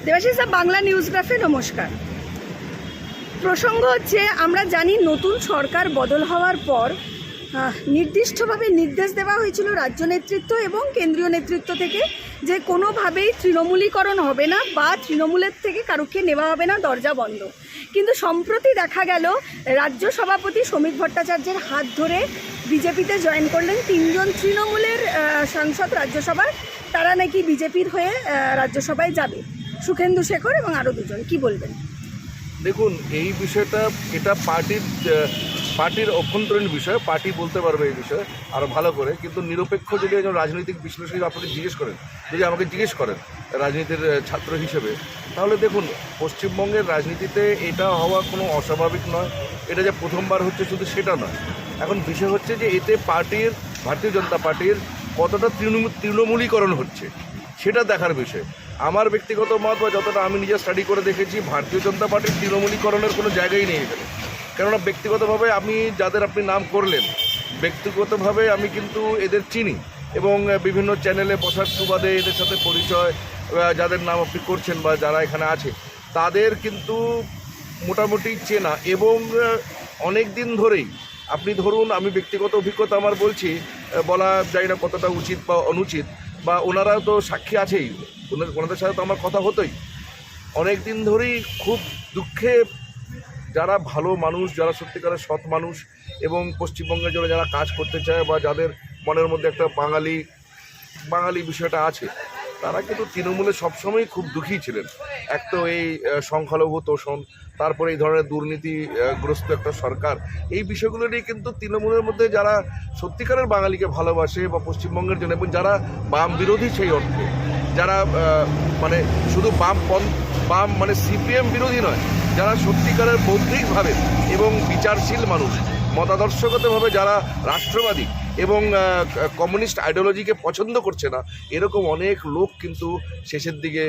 Debashis sir, Bangla নিউজগ্রাফে নমস্কার। প্রসঙ্গ হচ্ছে, আমরা জানি নতুন সরকার বদল হওয়ার পর নির্দিষ্টভাবে নির্দেশ দেওয়া হয়েছিল রাজ্য নেতৃত্ব এবং কেন্দ্রীয় নেতৃত্ব থেকে যে কোনোভাবেই তৃণমূলীকরণ হবে না বা তৃণমূলের থেকে কারুকে নেওয়া হবে না, দরজা বন্ধ। কিন্তু সম্প্রতি দেখা গেল রাজ্য সভাপতি শ্রমিক ভট্টাচার্যের হাত ধরে বিজেপিতে জয়েন করলেন 3 জন তৃণমূলের সাংসদ রাজ্যসভার। তারা নাকি বিজেপির হয়ে রাজ্যসভায় যাবে, সুখেন্দু শেখর এবং আরও 2 জন। কি বলবেন? দেখুন, এই বিষয়টা এটা পার্টির অভ্যন্তরীণ বিষয়, পার্টি বলতে পারবে এই বিষয়ে আরও ভালো করে। কিন্তু নিরপেক্ষ যদি একজন রাজনৈতিক বিশ্লেষক আপনাকে জিজ্ঞেস করেন, যদি আমাকে জিজ্ঞেস করেন রাজনীতির ছাত্র হিসেবে, তাহলে দেখুন, পশ্চিমবঙ্গের রাজনীতিতে এটা হওয়া কোনো অস্বাভাবিক নয়। এটা যে প্রথমবার হচ্ছে শুধু সেটা নয়। এখন বিষয় হচ্ছে যে এতে ভারতীয় জনতা পার্টির কতটা তৃণমূলীকরণ হচ্ছে সেটা দেখার বিষয়। আমার ব্যক্তিগত মত বা যতটা আমি নিজে স্টাডি করে দেখেছি, ভারতীয় জনতা পার্টির তৃণমূলীকরণের কোনো জায়গাই নেই এখানে। কেননা ব্যক্তিগতভাবে আপনি যাদের আপনি নাম করলেন, ব্যক্তিগতভাবে আমি কিন্তু এদের চিনি এবং বিভিন্ন চ্যানেলে বসার সুবাদে এদের সাথে পরিচয়, যাদের নাম আপনি করছেন বা যারা এখানে আছে তাদের কিন্তু মোটামুটি চেনা এবং অনেক দিন ধরেই আপনি ধরুন, আমি ব্যক্তিগত অভিজ্ঞতা আমার বলছি, বলা যায় না কতটা উচিত বা অনুচিত, বা ওনারা তো সাক্ষী আছেই, ওনাদের সাথে তো আমার কথা হতোই অনেক দিন ধরেই। খুব দুঃখে যারা ভালো মানুষ, যারা সত্যিকারের সৎ মানুষ এবং পশ্চিমবঙ্গের জন্য যারা কাজ করতে চায় বা যাদের মনের মধ্যে একটা বাঙালি বিষয়টা আছে, তারা কিন্তু তৃণমূলে সবসময়ই খুব দুঃখী ছিলেন। এক তো এই সংখ্যালঘু তোষণ, তারপরে এই ধরনের দুর্নীতিগ্রস্ত একটা সরকার, এই বিষয়গুলো নিয়ে কিন্তু তৃণমূলের মধ্যে যারা সত্যিকারের বাঙালিকে ভালোবাসে বা পশ্চিমবঙ্গের জন্য, এবং যারা বাম বিরোধী সেই অর্থে, যারা মানে শুধু বাম মানে সিপিএম বিরোধী নয়, যারা সত্যিকারের বৌদ্ধিকভাবে এবং বিচারশীল মানুষ, মতাদর্শগতভাবে যারা রাষ্ট্রবাদী এবং কমিউনিস্ট আইডিওলজিকে পছন্দ করছে না, এরকম অনেক লোক কিন্তু শেষের দিকে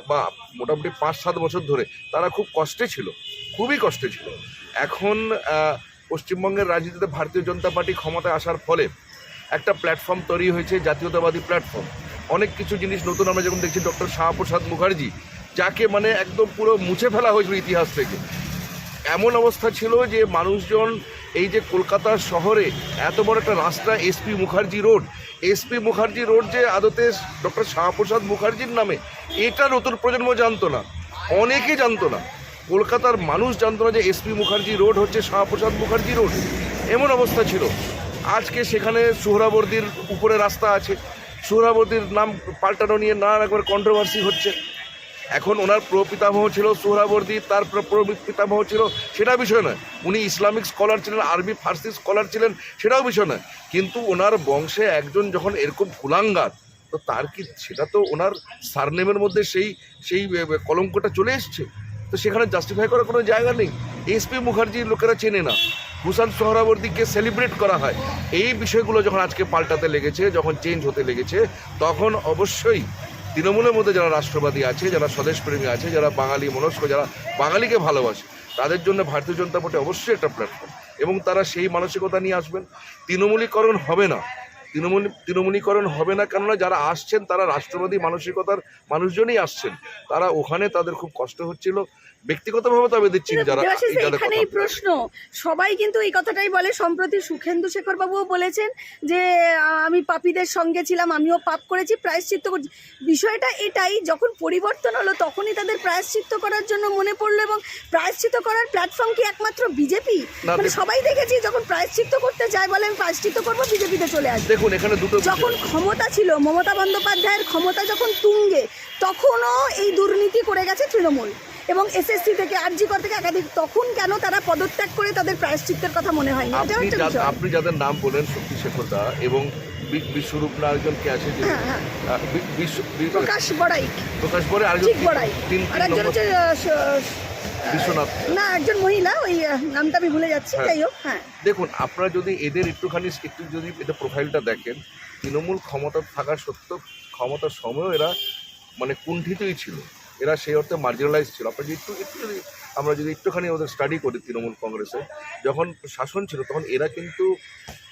বা মোটামুটি 5-7 বছর ধরে তারা খুব কষ্টে ছিল, খুবই কষ্টে ছিল। এখন পশ্চিমবঙ্গের রাজনীতিতে ভারতীয় জনতা পার্টি ক্ষমতায় আসার ফলে একটা প্ল্যাটফর্ম তৈরি হয়েছে, জাতীয়তাবাদী প্ল্যাটফর্ম। অনেক কিছু জিনিস নতুন আমরা যখন দেখছি, ডক্টর শ্যামাপ্রসাদ মুখার্জি, যাকে মানে একদম পুরো মুছে ফেলা হয়েছিল ইতিহাস থেকে। এমন অবস্থা ছিল যে মানুষজন, এই যে কলকাতা শহরে এত বড় একটা রাস্তা এসপি মুখার্জি রোড যে আদতে ডক্টর শ্যামাপ্রসাদ মুখার্জির নামে, এটা নতুন প্রজন্ম জানতো না, অনেকে জানতো না। কলকাতার মানুষ জানতো না যে এসপি মুখার্জি রোড হচ্ছে শ্যামাপ্রসাদ মুখার্জি রোড। এমন অবস্থা ছিল। আজকে সেখানে সোহরাবর্দীর উপরে রাস্তা আছে, সোহরাবর্দীর নাম পাল্টানো নিয়ে নানা রকমের কন্ট্রোভার্সি হচ্ছে। এখন ওনার প্রপিতামহ ছিল সোহরাবর্দী, তার প্রপিতামহ ছিল, সেটা বিষয় নয়। উনি ইসলামিক স্কলার ছিলেন, আরবি ফার্সি স্কলার ছিলেন, সেটাও বিষয় নয়। কিন্তু ওনার বংশে একজন যখন এরকম কুলাঙ্গার, তো তার কি সেটা তো ওনার সারনেমের মধ্যে সেই কলঙ্কটা চলে এসছে, তো সেখানে জাস্টিফাই করার কোনো জায়গা নেই। এসপি মুখার্জি লোকেরা চেনে না, হুসাইন সোহরাবর্দীকে সেলিব্রেট করা হয়। এই বিষয়গুলো যখন আজকে পাল্টাতে লেগেছে, যখন চেঞ্জ হতে লেগেছে, তখন অবশ্যই তৃণমূলের মধ্যে যারা রাষ্ট্রবাদী আছে, যারা স্বদেশপ্রেমী আছে, যারা বাঙালি মনস্ক, যারা বাঙালিকে ভালোবাসে, তাদের জন্য ভারতীয় জনতা পার্টি অবশ্যই একটা প্ল্যাটফর্ম, এবং তারা সেই মানসিকতা নিয়ে আসবেন। তৃণমূলীকরণ হবে না, তৃণমূলীকরণ হবে না, কেননা যারা আসছেন তারা রাষ্ট্রবাদী মানসিকতার মানুষজনই আসছেন। তারা ওখানে তাদের খুব কষ্ট হচ্ছিল ব্যক্তিগতভাবে, তবে দিচ্ছি যারা এখানে এই প্রশ্ন সবাই কিন্তু এই কথাটাই বলে। সম্প্রতি সুখেন্দু শেখর বাবুও বলেছেন যে আমি পাপীদের সঙ্গে ছিলাম, আমিও পাপ করেছি, প্রায়শ্চিত্ত করছি। বিষয়টা এটাই, যখন পরিবর্তন হলো তখনই তাদের প্রায়শ্চিত্ত করার জন্য মনে পড়লো, এবং প্রায়শ্চিত্ত করার প্ল্যাটফর্ম কি একমাত্র বিজেপি? মানে সবাই দেখেছি যখন প্রায়শ্চিত্ত করতে যায় বলে আমি প্রায়শ্চিত্ত করবো, বিজেপিতে চলে আসবে। দেখুন, এখানে দুটো, যখন ক্ষমতা ছিল মমতা বন্দ্যোপাধ্যায়ের ক্ষমতা যখন তুঙ্গে, তখনও এই দুর্নীতি করে গেছে তৃণমূল, এবং এসএসসি থেকে আরজি কর থেকে একাধিক, তখন কেন তারা পদত্যাগ করে তাদের প্রায়শ্চিত্তের কথা মনে হয়নি? আপনি যাদের নাম বলেন, শক্তি শেখরদা এবং বিশ্বরূপ না আরেকজন কে আছে, প্রকাশ বড়াই, আরেকজন হচ্ছে বিশ্বনাথ, না একজন মহিলা, ওই নামটা আমি ভুলে যাচ্ছি, যাই হোক। হ্যাঁ, দেখুন, আপনারা যদি এদের একটু যদি এদের প্রোফাইলটা দেখেন, তৃণমূল ক্ষমতা থাকা সত্ত্বেও ক্ষমতার সময়ও এরা মানে কুণ্ঠিতই ছিল, এরা সেই অর্থে মার্জিনালাইজ ছিল। আমরা যদি একটুখানি ওদের স্টাডি করি, তৃণমূল কংগ্রেসে যখন শাসন ছিল তখন এরা কিন্তু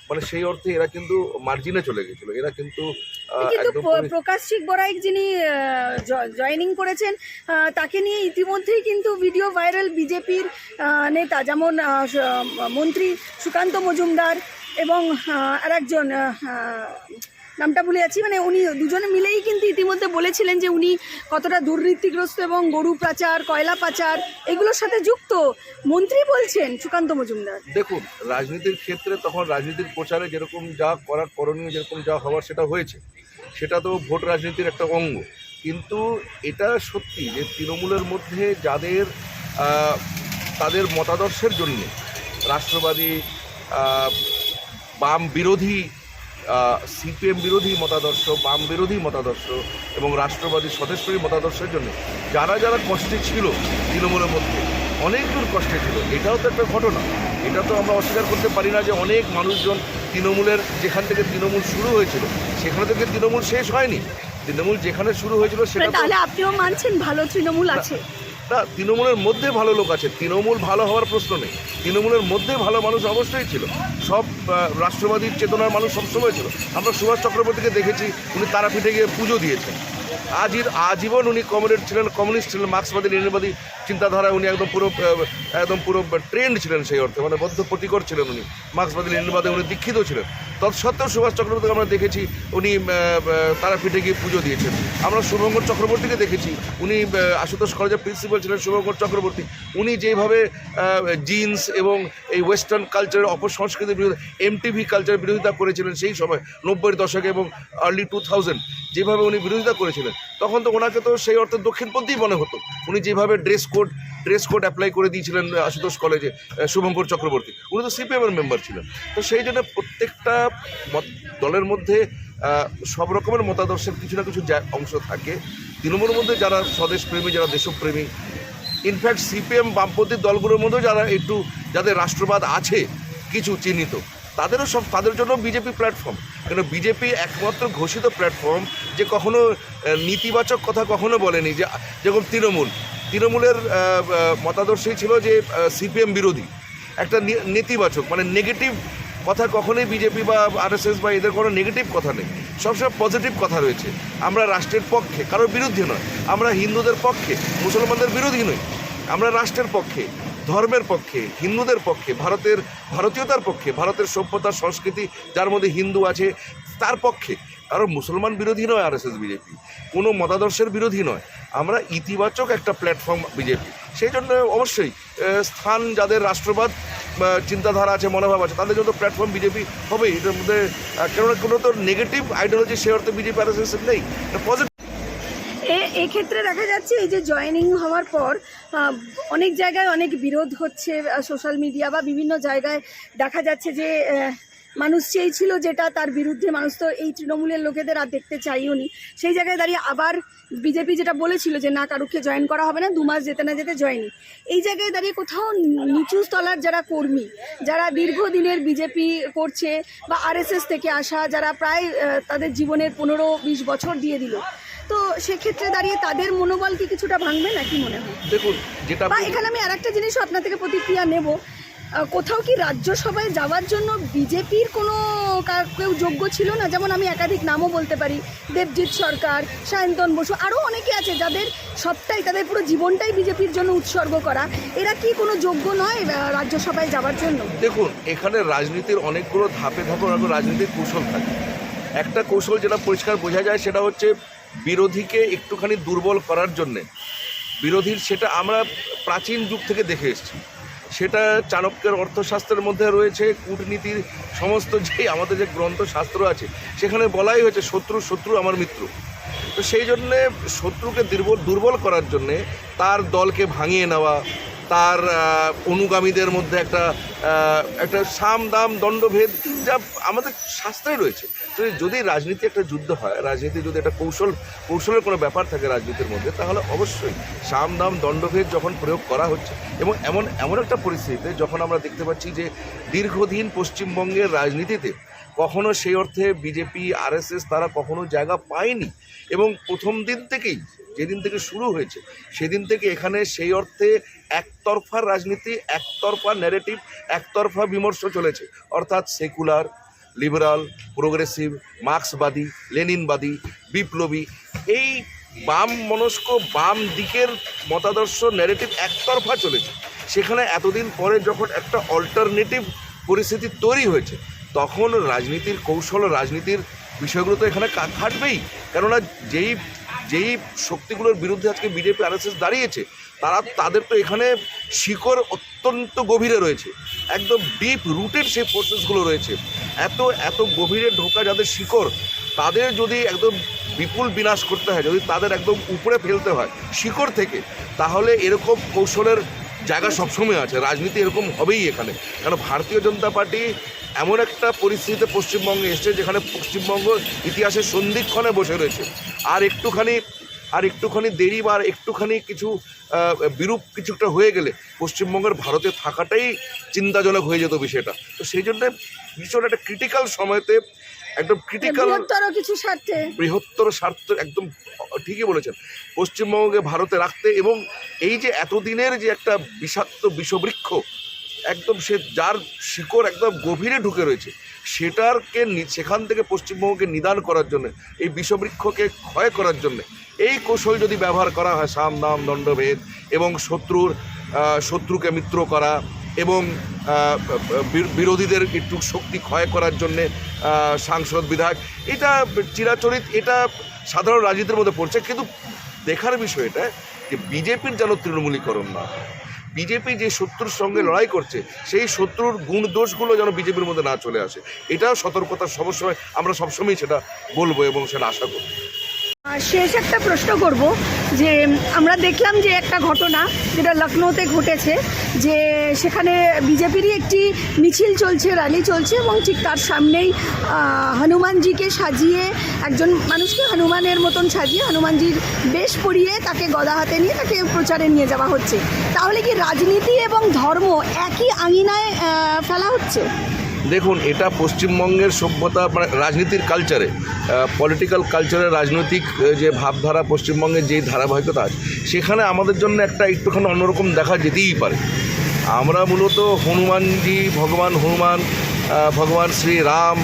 মানে সেই অর্থে এরা কিন্তু মার্জিনে চলে গেছিলো, এরা কিন্তু কিন্তু একদম প্রকাশ সিং বড়াইক যিনি জয়েনিং করেছেন তাকে নিয়ে ইতিমধ্যেই কিন্তু ভিডিও ভাইরাল বিজেপির নেতা, যেমন মন্ত্রী সুকান্ত মজুমদার এবং আরেকজন নামটা ভুলে যাচ্ছি, মানে উনি দুজনে মিলেই কিন্তু ইতিমধ্যে বলেছিলেন যে উনি কতটা দুর্নীতিগ্রস্ত এবং গরু পাচার, কয়লা পাচার এগুলোর সাথে যুক্ত। মন্ত্রী বলছেন সুকান্ত মজুমদার। দেখুন, রাজনীতির ক্ষেত্রে তখন রাজনীতির প্রচারে যেরকম যা করার করণীয়, যেরকম যা হওয়ার সেটা হয়েছে, সেটা তো ভোট রাজনীতির একটা অঙ্গ। কিন্তু এটা সত্যি যে তৃণমূলের মধ্যে যাদের তাদের মতাদর্শের জন্য রাষ্ট্রবাদী, বাম বিরোধী, সিপিএম বিরোধী মতাদর্শ, বাম বিরোধী মতাদর্শ এবং রাষ্ট্রবাদী স্বদেশপ্রেমী মতাদর্শের জন্য যারা যারা কষ্টে ছিল তৃণমূলের মধ্যে, অনেক দূর কষ্টে ছিল। এটাও তো একটা ঘটনা, এটা তো আমরা অস্বীকার করতে পারি না যে অনেক মানুষজন তৃণমূলের, যেখান থেকে তৃণমূল শুরু হয়েছিল সেখানে থেকে তৃণমূল শেষ হয়নি। তৃণমূল যেখানে শুরু হয়েছিল সেটা, তাহলে আপনিও মানছেন ভালো তৃণমূল আছে? না, তৃণমূলের মধ্যে ভালো লোক আছে, তৃণমূল ভালো হওয়ার প্রশ্ন নেই। তৃণমূলের মধ্যে ভালো মানুষ অবশ্যই ছিল, সব রাষ্ট্রবাদী চেতনার মানুষ সবসময় ছিল। আমরা সুভাষ চক্রবর্তীকে দেখেছি, উনি তারাপীঠে গিয়ে পুজো দিয়েছেন। আজীবন উনি কমরেড ছিলেন, কমিউনিস্ট ছিলেন, মার্ক্সবাদী লেনিনবাদী চিন্তাধারায় উনি একদম পুরো ট্রেন্ড ছিলেন, সেই অর্থে মানে বদ্ধপটিকর ছিলেন উনি, মার্ক্সবাদী লেনিনবাদে উনি দীক্ষিত ছিলেন। তৎসত্ত্বেও সুভাষ চক্রবর্তীকে আমরা দেখেছি উনি তারাপীঠে গিয়ে পুজো দিয়েছেন। আমরা শুভঙ্কর চক্রবর্তীকে দেখেছি, উনি আশুতোষ কলেজের প্রিন্সিপাল ছিলেন শুভঙ্কর চক্রবর্তী। উনি যেভাবে জিন্স এবং এই ওয়েস্টার্ন কালচারের অপসংস্কৃতির বিরুদ্ধে, এমটিভি কালচারের বিরোধিতা করেছিলেন সেই সময় 90-এর দশকে এবং আর্লি 2000, যেভাবে উনি বিরোধিতা করেছিলেন, তখন তো ওনাকে তো সেই অর্থে দক্ষিণপন্থী মনে হতো। উনি যেভাবে ড্রেস কোড অ্যাপ্লাই করে দিয়েছিলেন আশুতোষ কলেজে শুভঙ্কর চক্রবর্তী, উনি তো সিপিএমের মেম্বার ছিলেন। তো সেই জন্য প্রত্যেকটা দলের মধ্যে সব রকমের মতাদর্শের কিছু না কিছু অংশ থাকে। তৃণমূলের মধ্যে যারা স্বদেশপ্রেমী, যারা দেশপ্রেমী, ইনফ্যাক্ট সিপিএম বামপন্থী দলগুলোর মধ্যেও যারা একটু, যাদের রাষ্ট্রবাদ আছে কিছু চিহ্নিত, তাদের জন্য বিজেপি প্ল্যাটফর্ম। কেন বিজেপি একমাত্র ঘোষিত প্ল্যাটফর্ম যে কখনো নেতিবাচক কথা কখনো বলেনি। যে যেরকম তৃণমূলের মতাদর্শই ছিল যে সিপিএম বিরোধী, একটা নেতিবাচক মানে নেগেটিভ কথা কখনোই বিজেপি বা আরএসএস বা এদের কোনো নেগেটিভ কথা নেই, সবসময় পজিটিভ কথা রয়েছে। আমরা রাষ্ট্রের পক্ষে, কারোর বিরুদ্ধে নয়। আমরা হিন্দুদের পক্ষে, মুসলমানদের বিরোধী নই। আমরা রাষ্ট্রের পক্ষে, ধর্মের পক্ষে, হিন্দুদের পক্ষে, ভারতীয়তার পক্ষে, ভারতের সভ্যতা সংস্কৃতি যার মধ্যে হিন্দু আছে তার পক্ষে। কারণ মুসলমান বিরোধী নয় আরএসএস বিজেপি, কোনো মতাদর্শের বিরোধী নয়। আমরা ইতিবাচক একটা প্ল্যাটফর্ম বিজেপি। সেই জন্য অবশ্যই স্থান যাদের রাষ্ট্রবাদ চিন্তাধারা আছে, মনোভাব আছে, তাদের জন্য প্ল্যাটফর্ম বিজেপি হবেই। এটার মধ্যে কেননা কোনো তো নেগেটিভ আইডিওলজি সে অর্থে বিজেপি আরএসএস নেই, পজিটিভ। এক্ষেত্রে দেখা যাচ্ছে এই যে জয়েনিং হওয়ার পর অনেক জায়গায় অনেক বিরোধ হচ্ছে, সোশ্যাল মিডিয়া বা বিভিন্ন জায়গায় দেখা যাচ্ছে যে মানুষ চেয়েছিল যেটা, তার বিরুদ্ধে মানুষ তো এই তৃণমূলের লোকেদের আর দেখতে চাইও নি। সেই জায়গায় দাঁড়িয়ে আবার বিজেপি যেটা বলেছিল যে না, কারুকে জয়েন করা হবে না, 2 মাস যেতে না যেতে জয়েনিং। এই জায়গায় দাঁড়িয়ে কোথাও নিচু স্তলার যারা কর্মী, যারা দীর্ঘদিনের বিজেপি করছে বা আরএসএস থেকে আসা, যারা প্রায় তাদের জীবনের 15-20 বছর দিয়ে দিল, তো সেক্ষেত্রে দাঁড়িয়ে তাদের মনোবল কি কিছুটা ভাঙবে না, কি মনে হয়? দেখুন, যেটা বা এখানে আমি আরেকটা জিনিসও আপনার থেকে প্রতিক্রিয়া নেব, কোথাও কি রাজ্যসভায় যাওয়ার জন্য বিজেপির কোনো কেউ যোগ্য ছিল না? যেমন আমি একাধিক নামও বলতে পারি, দেবজিৎ সরকার, সায়ন্তন বসু, আরও অনেকে আছে যাদের সবটাই, তাদের পুরো জীবনটাই বিজেপির জন্য উৎসর্গ করা। এরা কি কোনো যোগ্য নয় রাজ্যসভায় যাওয়ার জন্য? দেখুন, এখানে রাজনীতির অনেকগুলো ধাপে রাজনীতির কৌশল থাকে। একটা কৌশল যেটা পরিষ্কার বোঝা যায় সেটা হচ্ছে বিরোধীকে একটুখানি দুর্বল করার জন্যে। বিরোধীর, সেটা আমরা প্রাচীন যুগ থেকে দেখে এসেছি। সেটা চাণক্যের অর্থশাস্ত্রের মধ্যে রয়েছে, কূটনীতির সমস্ত যে আমাদের যে গ্রন্থশাস্ত্র আছে সেখানে বলাই হয়েছে শত্রু আমার মিত্র। তো সেই জন্যে শত্রুকে দুর্বল করার জন্যে তার দলকে ভাঙিয়ে নেওয়া, তার অনুগামীদের মধ্যে একটা সাম দাম দণ্ডভেদ যা আমাদের শাস্ত্রে রয়েছে। তো যদি রাজনীতি একটা যুদ্ধ হয়, রাজনীতি যদি একটা কৌশলের কোনো ব্যাপার থাকে রাজনীতির মধ্যে, তাহলে অবশ্যই সাম দাম দণ্ডভেদ যখন প্রয়োগ করা হচ্ছে এবং এমন একটা পরিস্থিতিতে যখন আমরা দেখতে পাচ্ছি যে দীর্ঘদিন পশ্চিমবঙ্গের রাজনীতিতে কখনো সেই অর্থে বিজেপি আরএসএস তারা কখনো জায়গা পায়নি এবং প্রথম দিন থেকেই, যেদিন থেকে শুরু হয়েছে সেদিন থেকে এখানে সেই অর্থে একতরফা রাজনীতি, একতরফা ন্যারেটিভ, একতরফা বিমর্শ চলেছে। অর্থাৎ সেকুলার, লিবারাল, প্রোগ্রেসিভ, মার্ক্সবাদী, লেনিনবাদী, বিপ্লবী, এই বাম মনস্ক বাম দিকের মতাদর্শ ন্যারেটিভ একতরফা চলেছে। সেখানে এতদিন পরে যখন একটা অল্টারনেটিভ পরিস্থিতি তৈরি হয়েছে, তখন রাজনীতির কৌশল, রাজনীতির বিষয়গুলো তো এখানে খাটবেই। কেননা যেই শক্তিগুলোর বিরুদ্ধে আজকে বিজেপি আরএসএস দাঁড়িয়েছে, তাদের তো এখানে শিকড় অত্যন্ত গভীরে রয়েছে, একদম ডিপ রুটেড সেই ফোর্সেসগুলো রয়েছে। এত গভীরে ঢোকা যাদের শিকড়, তাদের যদি একদম বিপুল বিনাশ করতে হয়, যদি তাদের একদম উপরে ফেলতে হয় শিকড় থেকে, তাহলে এরকম কৌশলের জায়গা সবসময় আছে। রাজনীতি এরকম হবেই এখানে। কারণ ভারতীয় জনতা পার্টি এমন একটা পরিস্থিতিতে পশ্চিমবঙ্গে এসছে, যেখানে পশ্চিমবঙ্গ ইতিহাসের সন্ধিক্ষণে বসে রয়েছে। আর একটুখানি দেরি বা একটুখানি কিছু বিরূপ কিছুটা হয়ে গেলে পশ্চিমবঙ্গের ভারতে থাকাটাই চিন্তাজনক হয়ে যেত বিষয়টা। তো সেই জন্য ভীষণ একটা ক্রিটিক্যাল সময়তে, একদম ক্রিটিক্যাল বৃহত্তর স্বার্থ, একদম ঠিকই বলেছেন, পশ্চিমবঙ্গকে ভারতে রাখতে, এবং এই যে এতদিনের যে একটা বিষাক্ত বিষবৃক্ষ, একদম সে যার শিকড় একদম গভীরে ঢুকে রয়েছে, সেখান থেকে পশ্চিমবঙ্গকে নিদান করার জন্য, এই বিষবৃক্ষকে ক্ষয় করার জন্য এই কৌশল যদি ব্যবহার করা হয়, সাম দাম দণ্ডভেদ, এবং শত্রুকে মিত্র করা, এবং বিরোধীদের একটু শক্তি ক্ষয় করার জন্যে সাংসদ বিধায়ক, এটা চিরাচরিত, এটা সাধারণ রাজনীতির মধ্যে পড়ছে। কিন্তু দেখার বিষয় এটা যে বিজেপির যেন তৃণমূলীকরণ না, বিজেপি যে শত্রুর সঙ্গে লড়াই করছে, সেই শত্রুর গুণ দোষগুলো যেন বিজেপির মধ্যে না চলে আসে। এটাও সতর্কতার সবসময়, আমরা সবসময় সেটা বলবো এবং সেটা আশা করব। শেষ একটা প্রশ্ন করব, যে আমরা দেখলাম যে একটা ঘটনা যেটা লখনৌতে ঘটেছে, যে সেখানে বিজেপিরই একটি মিছিল চলছে, র্যালি চলছে, এবং ঠিক তার সামনেই হনুমানজিকে সাজিয়ে, একজন মানুষকে হনুমানের মতন সাজিয়ে, হনুমানজির বেশ পরিয়ে তাকে গদা হাতে নিয়ে তাকে প্রচারে নিয়ে যাওয়া হচ্ছে। তাহলে কি রাজনীতি এবং ধর্ম একই আঙিনায় ফেলা হচ্ছে? দেখুন, এটা পশ্চিমবঙ্গের সভ্যতা, মানে রাজনীতির কালচারে, পলিটিক্যাল কালচারে, রাজনৈতিক যে ভাবধারা পশ্চিমবঙ্গের যেই ধারাবাহিকতা আছে, সেখানে আমাদের জন্য একটা একটুখানি অন্যরকম দেখা যেতেই পারে। আমরা মূলত হনুমানজি, ভগবান হনুমান, ভগবান শ্রী রাম,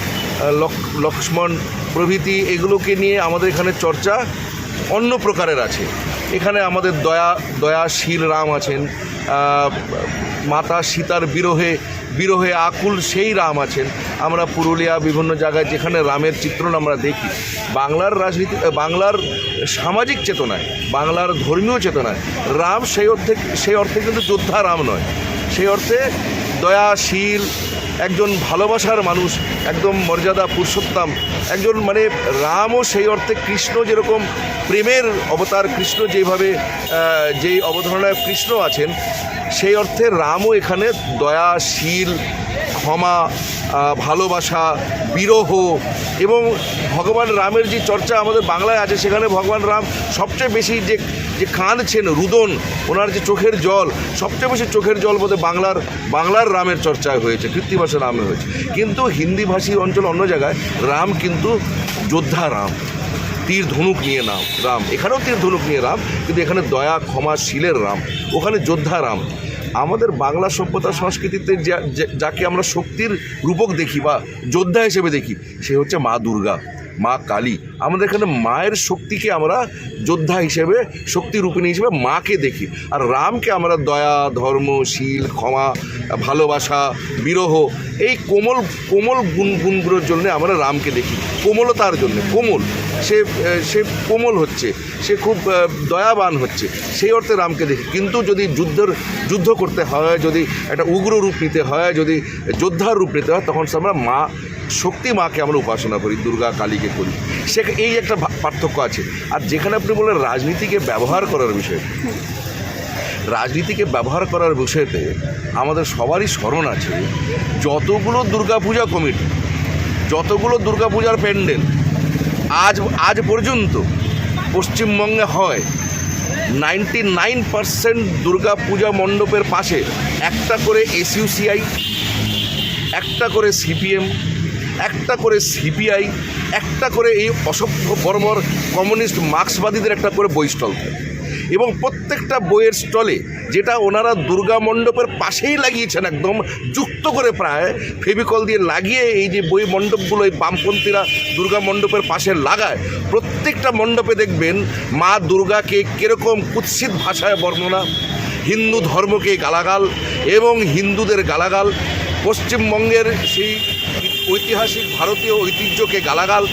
লক্ষ্মণ প্রভৃতি, এগুলোকে নিয়ে আমাদের এখানে চর্চা অন্য প্রকারের আছে। এখানে আমাদের দয়াশীল রাম আছেন, মাতা সীতার বিরহে আকুল সেই রাম আছেন। আমরা পুরুলিয়া, বিভিন্ন জায়গায় যেখানে রামের চিত্রণ আমরা দেখি, বাংলার রাজনীতি, বাংলার সামাজিক চেতনায়, বাংলার ধর্মীয় চেতনায় রাম সেই অর্থে কিন্তু যোদ্ধা রাম নয়, সেই অর্থে দয়াশীল একজন ভালোবাসার মানুষ, একদম মর্যাদা পুরুষোত্তম একজন, মানে রামও সেই অর্থে কৃষ্ণ যেরকম প্রেমের অবতার, কৃষ্ণ যেভাবে যেই অবধারণায় কৃষ্ণ আছেন, সেই অর্থে রামও এখানে দয়াশীল, ক্ষমা, ভালোবাসা, বিরহ, এবং ভগবান রামের যে চর্চা আমাদের বাংলায় আছে, সেখানে ভগবান রাম সবচেয়ে বেশি যে কাঁদছেন, রুদন, ওনার যে চোখের জল, সবচেয়ে বেশি চোখের জল বোধ বাংলার রামের চর্চায় হয়েছে, কৃত্তিভাষা রামে হয়েছে। কিন্তু হিন্দিভাষী অঞ্চল অন্য জায়গায় রাম কিন্তু যোদ্ধা রাম, তীর ধনুক নিয়ে রাম, এখানেও তীর ধনুক নিয়ে রাম, কিন্তু এখানে দয়া ক্ষমা শীলের রাম, ওখানে যোদ্ধা রাম। আমাদের বাংলা সভ্যতা সংস্কৃতিতে যাকে আমরা শক্তির রূপক দেখি বা যোদ্ধা হিসেবে দেখি, সে হচ্ছে মা দুর্গা, মা কালী। আমাদের এখানে মায়ের শক্তিকে আমরা যোদ্ধা হিসেবে, শক্তিরূপিণী হিসেবে মাকে দেখি, আর রামকে আমরা দয়া, ধর্ম, শীল, ক্ষমা, ভালোবাসা, বিরহ, এই কোমল গুণগুলোর জন্য আমরা রামকে দেখি, কোমলতার জন্য। সে কোমল হচ্ছে, সে খুব দয়াবান হচ্ছে, সেই অর্থে রামকে দেখি। কিন্তু যদি যুদ্ধ করতে হয়, যদি একটা উগ্র রূপ নিতে হয়, যদি যোদ্ধার রূপ নিতে হয়, তখন আমরা শক্তি মাকে আমরা উপাসনা করি, দুর্গা কালীকে করি। এই একটা পার্থক্য আছে। আর যেখানে আপনি বললেন রাজনীতিকে ব্যবহার করার বিষয়, রাজনীতিকে ব্যবহার করার বিষয়তে আমাদের সবারই স্মরণ আছে, যতগুলো দুর্গাপূজা কমিটি, যতগুলো দুর্গাপূজার প্যান্ডেল আজ পর্যন্ত পশ্চিমবঙ্গে হয়, 99% দুর্গাপূজা মণ্ডপের পাশে একটা করে SUCI, একটা করে CPM, একটা করে CPI, একটা করে এই অসভ্য বর্বর কমিউনিস্ট মার্ক্সবাদীদের একটা করে বই স্টল থাকে। এবং প্রত্যেকটা বইয়ের স্টলে, যেটা ওনারা দুর্গা মণ্ডপের পাশেই লাগিয়েছেন, একদম যুক্ত করে প্রায় ফেভিকল দিয়ে লাগিয়ে এই যে বই মণ্ডপগুলো এই বামপন্থীরা দুর্গা মণ্ডপের পাশে লাগায়, প্রত্যেকটা মণ্ডপে দেখবেন মা দুর্গাকে কীরকম কুৎসিত ভাষায় বর্ণনা, হিন্দু ধর্মকে গালাগাল এবং হিন্দুদের গালাগাল, পশ্চিমবঙ্গের সেই ঐতিহাসিক ভারতীয় ঐতিহ্যকে গালাগাল,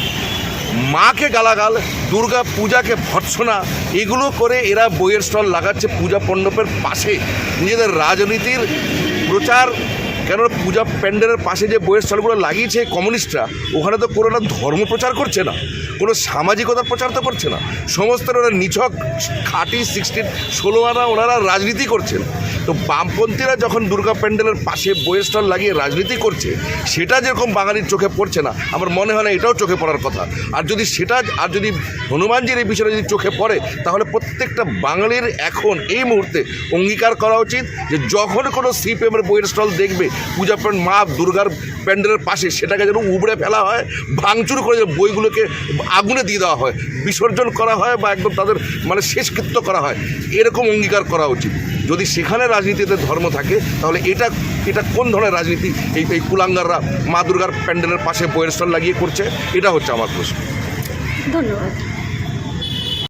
মাকে গালাগাল, দুর্গা পূজাকে ভর্ৎসনা, এগুলো করে এরা বইয়ের স্টল লাগাচ্ছে পূজা মণ্ডপের পাশে নিজেদের রাজনীতির প্রচার। কেন পূজা প্যান্ডেলের পাশে যে বইয়ের স্টলগুলো লাগিয়েছে কমিউনিস্টরা, ওখানে তো কোনো ধর্ম প্রচার করছে না, কোনো সামাজিকতার প্রচার তো করছে না, সমস্ত ওরা নিছক খাঁটি 16 আনা ওনারা রাজনীতি করছেন। তো বামপন্থীরা যখন দুর্গা প্যান্ডেলের পাশে বইয়ের স্টল লাগিয়ে রাজনীতি করছে, সেটা যেরকম বাঙালির চোখে পড়ছে না, আমার মনে হয় না এটাও চোখে পড়ার কথা। আর যদি হনুমানজির এই বিষয়টা যদি চোখে পড়ে, তাহলে প্রত্যেকটা বাঙালির এখন এই মুহূর্তে অঙ্গীকার করা উচিত যে যখন কোনো সিপিএমের বইয়ের স্টল দেখবে পূজা মা দুর্গার প্যান্ডেলের পাশে, সেটাকে যেন উবড়ে ফেলা হয়, ভাঙচুর করে বইগুলোকে আগুনে দিয়ে দেওয়া হয়, বিসর্জন করা হয় বা একদম তাদের শেষকৃত্য করা হয়, এরকম অঙ্গীকার করা উচিত। যদি সেখানে রাজনীতিতে ধর্ম থাকে, তাহলে এটা কোন ধরনের রাজনীতি এই কুলাঙ্গাররা মা দুর্গার প্যান্ডেলের পাশে বইয়ের স্টল লাগিয়ে করছে? এটা হচ্ছে আমার প্রশ্ন। ধন্যবাদ।